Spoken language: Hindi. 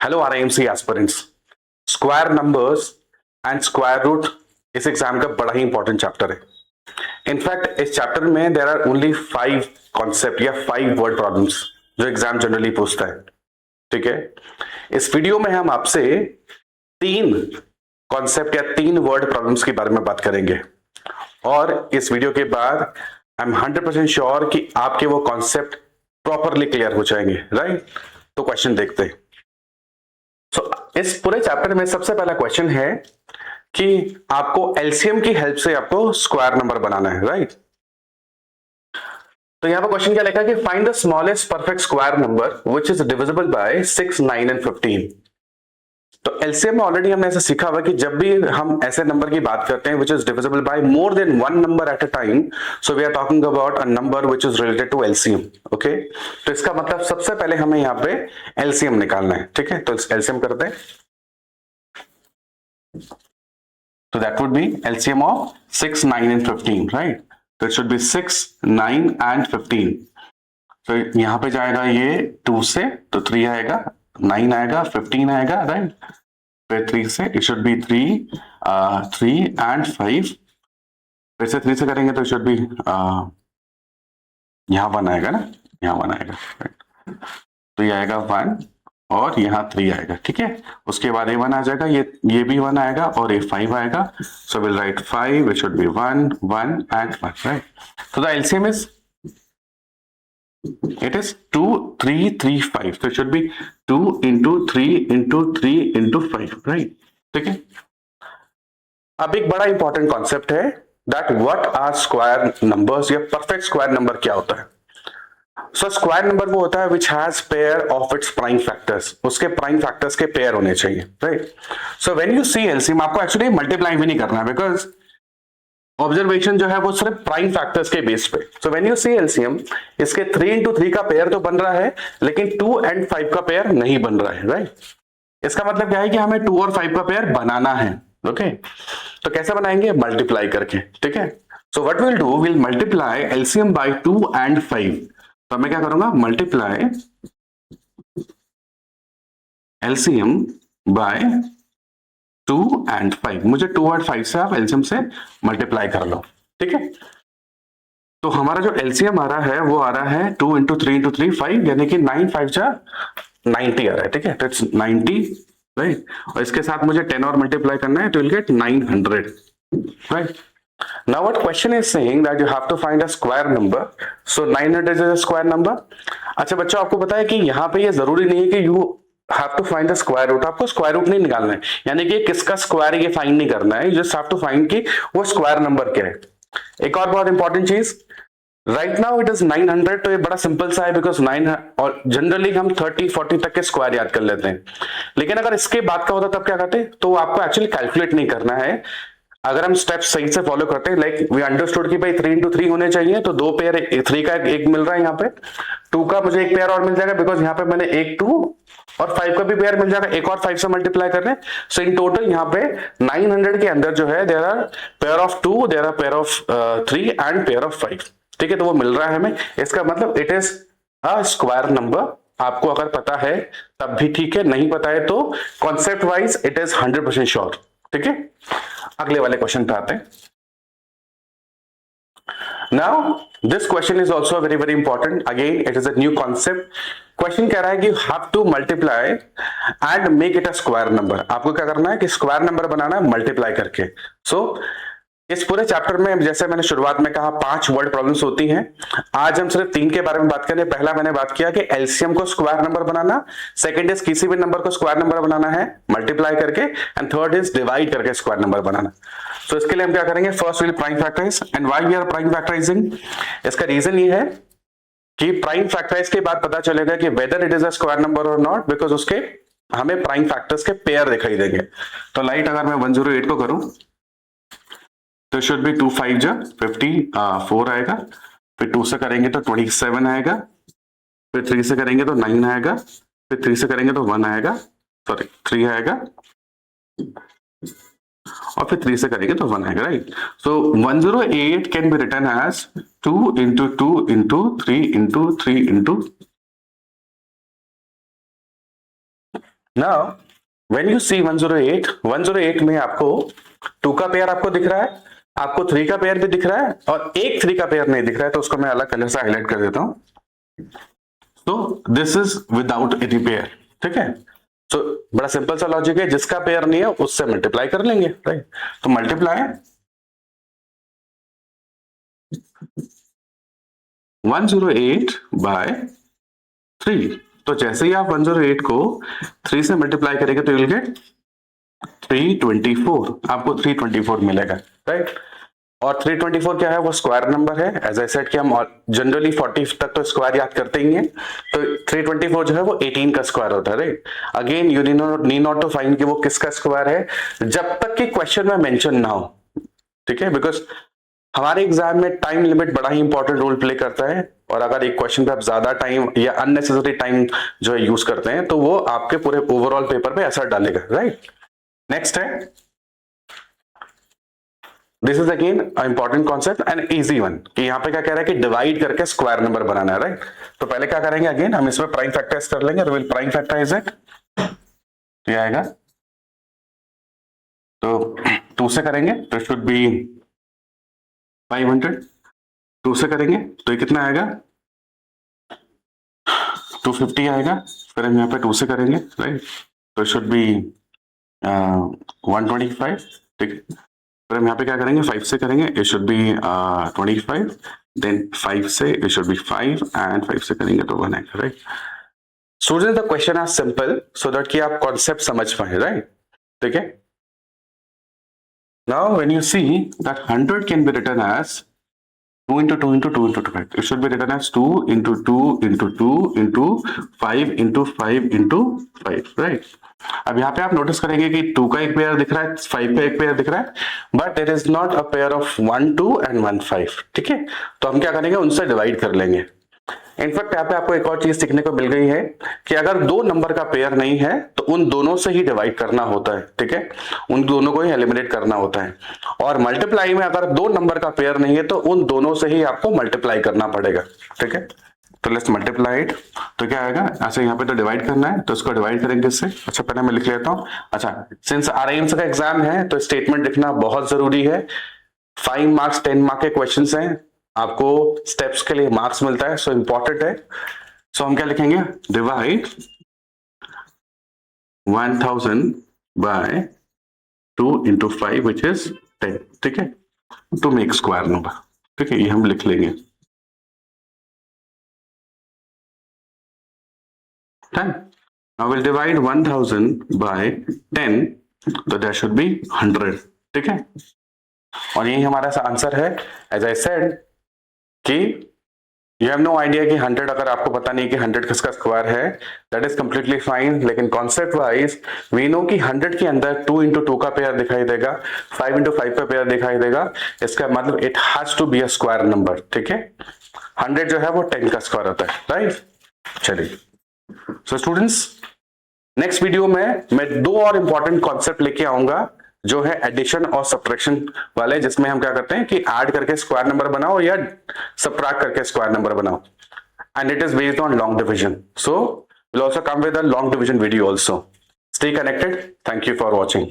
Hello RIMC aspirants. Square numbers and square root इस एग्जाम का बड़ा ही इंपॉर्टेंट चैप्टर है। इनफैक्ट इस चैप्टर में देर आर ओनली 5 कॉन्सेप्ट या 5 वर्ड प्रॉब्लम्स जो एग्जाम जनरली पूछता है। ठीक है, इस वीडियो में हम आपसे 3 कॉन्सेप्ट या 3 वर्ड प्रॉब्लम्स के बारे में बात करेंगे और इस वीडियो के बाद आई एम 100% श्योर कि आपके वो कॉन्सेप्ट प्रॉपरली क्लियर हो जाएंगे। राइट, तो क्वेश्चन देखते हैं। इस पूरे चैप्टर में सबसे पहला क्वेश्चन है कि आपको एलसीएम की हेल्प से आपको स्क्वायर नंबर बनाना है। राइट, तो यहां पर क्वेश्चन क्या लिखा है कि find the smallest perfect square number which is divisible bye 6, 9 and 15। तो एलसीएम में ऑलरेडी हमने ऐसा सीखा हुआ कि जब भी हम ऐसे नंबर की बात करते हैं which is divisible by more than one number at a time, so we are talking about a number which is related to LCM. Okay, तो इसका मतलब सबसे पहले हमें यहाँ पे एलसीएम निकालना है। ठीक है, तो एलसीएम करते हैं। So that would be LCM of 6, 9 and 15, right? So it should be 6, 9 and 15. So यहाँ पे जाएगा ये 2 से तो 3 आएगा, 9 आएगा, 15 आएगा, right? फिर 3 से it should be 3 and 5. फिर से 3 से करेंगे तो it should be यहाँ 1 आएगा ना, यहाँ 1 आएगा, right? तो ये आएगा 1 और यहाँ 3 आएगा। ठीक है, उसके बाद ये 1 आ जाएगा, ये भी 1 आएगा और ये 5 आएगा। So will write 5, it should be 1, 1 and 1, right? So the LCM is it is 2, 3, 3, 5। तो it should be 2 into 3 into 3 into 5, right? ठीक है, अब एक बड़ा इंपॉर्टेंट कॉन्सेप्ट है that what are square numbers या परफेक्ट स्क्वायर नंबर क्या होता है। सो स्क्वायर नंबर वो होता है which has pair of its prime factors, उसके प्राइम फैक्टर्स के पेयर होने चाहिए। Right, so when you see LCM आपको एक्चुअली मल्टीप्लाई भी नहीं करना है बिकॉज ऑब्जर्वेशन जो है वो सिर्फ प्राइम फैक्टर्स के बेस पे। So when you see LCM इसके 3 into 3 का पेयर तो बन रहा है लेकिन 2 and 5 का पेयर नहीं बन रहा है। राइट, इसका मतलब क्या है कि हमें 2 और 5 का पेयर बनाना है। ओके, तो कैसे बनाएंगे? मल्टीप्लाई करके। ठीक है, so what will do, will multiply LCM bye 2 and 5। तो मैं क्या करूंगा? Multiply LCM bye 2 and 5। मुझे 2 और 5 से आप एलसीएम से मल्टीप्लाई कर लो। ठीक है, तो हमारा जो एलसीएम आ रहा है वो आ रहा है 2 into 3 into 3, 5, यानी कि 9, 5 जा 90 आ रहा है। ठीक है, तो इट्स 90, राइट? और इसके साथ मुझे 10 और मल्टीप्लाई करना है तो will get 900, right? Now what question is saying that you have to find a square number. So 900 is a square number. अच्छा बच्चों, आपको पता है कि यहाँ पे ये जरूरी नहीं है कि you have to find the square root। आपको स्क्वायर रूट नहीं निकालना है, यानी कि किसका स्क्वायर ये फाइंड नहीं करना है। You just have to find कि वो स्क्वायर नंबर क्या है। एक और बहुत इंपॉर्टेंट चीज, राइट नाउ इट इज 900, तो ये बड़ा सिंपल सा है बिकॉज 9 और जनरली हम 30, 40 तक के स्क्वायर याद कर लेते हैं। लेकिन अगर इसके बाद का होता तब क्या करते? तो आपको एक्चुअली कैलकुलेट नहीं करना है। अगर हम स्टेप सही से फॉलो करते हैं, लाइक वी अंडरस्टूड कि भाई 3 into 3 होने चाहिए, तो 2 पेयर, 3 का एक मिल रहा है यहाँ पे, 2 का मुझे एक पेयर और मिल जाएगा बिकॉज यहाँ पे मैंने एक 2 और 5 का भी पेयर मिल जाएगा, एक और 5 से मल्टीप्लाई कर रहे हैं। सो इन टोटल यहाँ पे 900 के अंदर जो है there are pair of 2, there are pair of 3 and pair of 5। ठीक है, तो वो मिल रहा है हमें। इसका मतलब it is a square number. आपको अगर पता है तब भी ठीक है, नहीं पता है तो concept wise it is 100% sure. ठीक है, अगले वाले क्वेश्चन पे आते हैं। Now this question is also very very important. Again it is a new concept. Question कह रहा है कि have to multiply and make it a square number. आपको क्या करना है कि स्क्वायर नंबर बनाना है मल्टीप्लाई करके। सो इस पूरे चैप्टर में जैसे मैंने शुरुआत में कहा 5 वर्ड प्रॉब्लम्स होती हैं। आज हम सिर्फ 3 के बारे में बात करें। पहला मैंने बात किया कि एलसीएम को square number banana, second is किसी भी नंबर को स्क्वायर नंबर बनाना है मल्टीप्लाई करके, एंड थर्ड इज डिवाइड करके स्क्वायर नंबर बनाना। तो इसके लिए हम क्या करेंगे? First will prime factorise. And why we are prime factorising, इसका रीजन ये है कि प्राइम फैक्टराइज के बाद पता चलेगा कि whether it is a square number और नॉट, बिकॉज उसके हमें प्राइम फैक्टर्स के पेयर दिखाई देंगे। तो लाइट अगर मैं 108 को करूं तो शुड बी 2 5 जा 54 आएगा, फिर 2 से करेंगे तो 27 आएगा, फिर 3 से करेंगे तो 9 आएगा, फिर 3 से करेंगे तो 1 आएगा, सॉरी 3 आएगा, और फिर 3 से करेंगे तो 1 आएगा, right? So 108 can be written as 2 into 2 into 3 into 3 into now when you see 108 में आपको 2 का पेयर आपको दिख रहा है, आपको 3 का पेयर भी दिख रहा है और एक 3 का पेयर नहीं दिख रहा है, तो उसको मैं अलग कलर से हाईलाइट कर देता हूं। तो this is without any pair, ठीक है। तो बड़ा सिंपल सा लॉजिक है, जिसका पेयर नहीं है उससे मल्टीप्लाई कर लेंगे, राइट। तो मल्टीप्लाई 108 बाय 3। तो जैसे ही आप 108 को 3 से मल्टीप्लाई करेंगे तो you'll get 324, आपको 324 मिलेगा, राइट। और 324 क्या है, वो स्क्वायर नंबर है। एज आई सेड कि हम जनरली 40 तक तो स्क्वायर याद करते ही हैं, तो 324 जो है वो 18 का स्क्वायर होता है, राइट। Again you need not to find कि वो किसका स्क्वायर है, जब तक कि क्वेश्चन में मेंशन ना हो, ठीक है। बिकॉज हमारे एग्जाम में टाइम लिमिट बड़ा ही इंपॉर्टेंट रोल प्ले करता है, और अगर एक क्वेश्चन पे आप ज्यादा टाइम या अननेसेसरी टाइम जो है यूज करते हैं, तो वो आपके पूरे ओवरऑल पेपर पे असर डालेगा, राइट। नेक्स्ट है, this is again important concept and easy one, कि यहाँ पे क्या कह रहा है कि डिवाइड करके स्क्वायर नंबर बनाना है, राइट। तो पहले क्या करेंगे, अगेन हम इसमें प्राइम फैक्टराइज कर लेंगे, विल प्राइम फैक्टराइज इट, ये आएगा। तो 2 से करेंगे तो शुड बी 500, 2 से करेंगे तो ये कितना आएगा, 250 आएगा। फिर हम यहाँ पे 2 से करेंगे, राइट, तो शुड बी 125, ठीक है। फिर हम यहाँ पे क्या करेंगे, 5 से करेंगे, इट शुड बी 25, देन 5 से इट शुड बी 5 एंड 5 से करेंगे तो 1 आएगा, राइट। Students the question are simple so that कि आप कॉन्सेप्ट समझ पाए, राइट, ठीक है। Now when you see that 100 can be written as 2 into 2 into 2 into 5. It should be written as 2 into 2 into 2 into 5 into 5 into 5, right? अब यहाँ पे आप नोटिस करेंगे कि 2 का एक पेयर दिख रहा है, 5 का एक पेयर दिख रहा है, but there is not a pair of 1 2 and 1 5, ठीक है। तो हम क्या करेंगे, उनसे डिवाइड कर लेंगे। इनफैक्ट यहाँ पे आपको एक और चीज सीखने को मिल गई है कि अगर 2 नंबर का पेयर नहीं है तो उन दोनों से ही डिवाइड करना होता है, ठीक है, उन दोनों को ही एलिमिनेट करना होता है। और मल्टीप्लाई में अगर 2 नंबर का पेयर नहीं है तो उन दोनों से ही आपको मल्टीप्लाई करना पड़ेगा, ठीक है। तो लेट्स मल्टीप्लाई इट, तो क्या आएगा, ऐसे यहाँ पे तो डिवाइड करना है, तो इसको डिवाइड करेंगे इससे। अच्छा पहले मैं लिख लेता हूँ। अच्छा, सिंस आरआईएमएस का एग्जाम है तो स्टेटमेंट लिखना बहुत जरूरी है। 5 मार्क्स 10 मार्क के क्वेश्चंस हैं, आपको स्टेप्स के लिए मार्क्स मिलता है, सो इंपॉर्टेंट है। सो हम क्या लिखेंगे, divide 1000 by 2 into 5 which is 10, ठीक है, टू मेक स्क्वायर नंबर, ठीक है, ये हम लिख लेंगे। Done. Now we'll divide 1000 by 10, तो that should be 100, ठीक है। और यही हमारा आंसर है। एज आई सेड कि यू हैव नो आइडिया कि 100 अगर आपको पता नहीं कि 100 किसका स्क्वायर है, दैट इज कंप्लीटली फाइन, लेकिन कॉन्सेप्ट वाइज वी नो कि 100 के अंदर 2 into 2 का पेयर दिखाई देगा, 5 into 5 का पेयर दिखाई देगा, इसका मतलब it has to be a square number, ठीक है। 100 जो है वो 10 का स्क्वायर होता है, राइट। चलिए, सो स्टूडेंट्स नेक्स्ट वीडियो में मैं 2 और इंपॉर्टेंट कॉन्सेप्ट लेके आऊंगा, जो है एडिशन और सब्ट्रैक्शन वाले, जिसमें हम क्या करते हैं कि ऐड करके स्क्वायर नंबर बनाओ या सब्ट्रैक्ट करके स्क्वायर नंबर बनाओ, and it is based on long division. So will also come with a long division video also. Stay connected, thank you for watching.